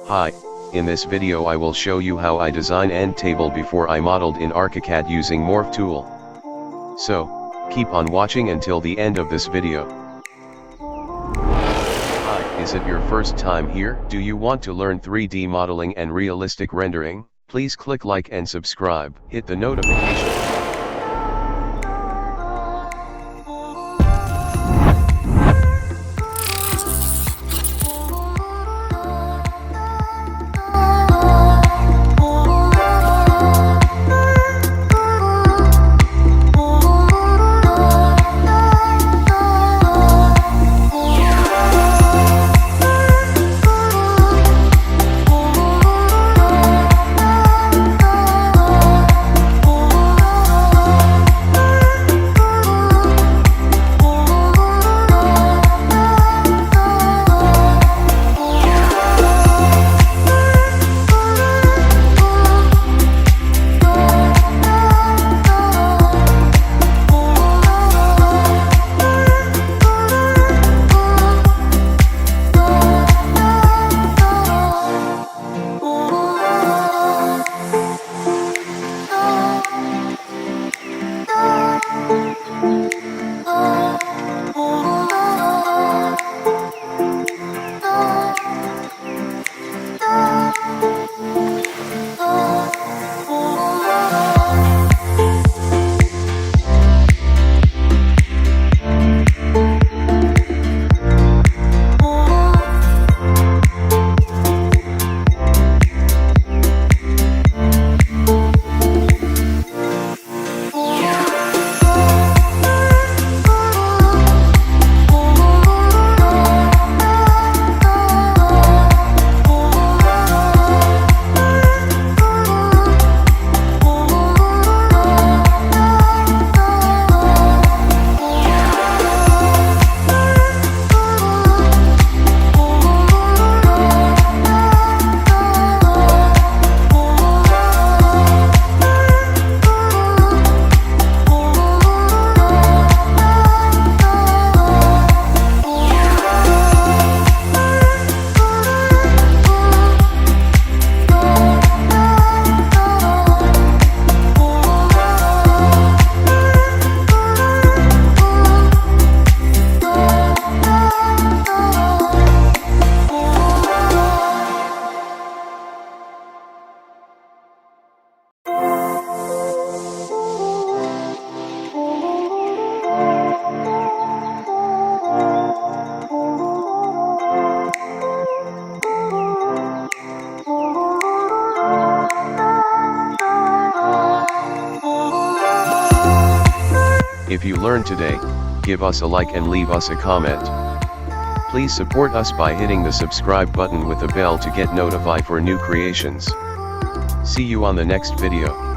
Hi, in this video I will show you how I design end table before I modeled in ArchiCAD using Morph tool. So, keep on watching until the end of this video. Hi, is it your first time here? Do you want to learn 3D modeling and realistic rendering? Please click like and subscribe. Hit the notification. If you learned today, give us a like and leave us a comment. Please support us by hitting the subscribe button with the bell to get notified for new creations. See you on the next video.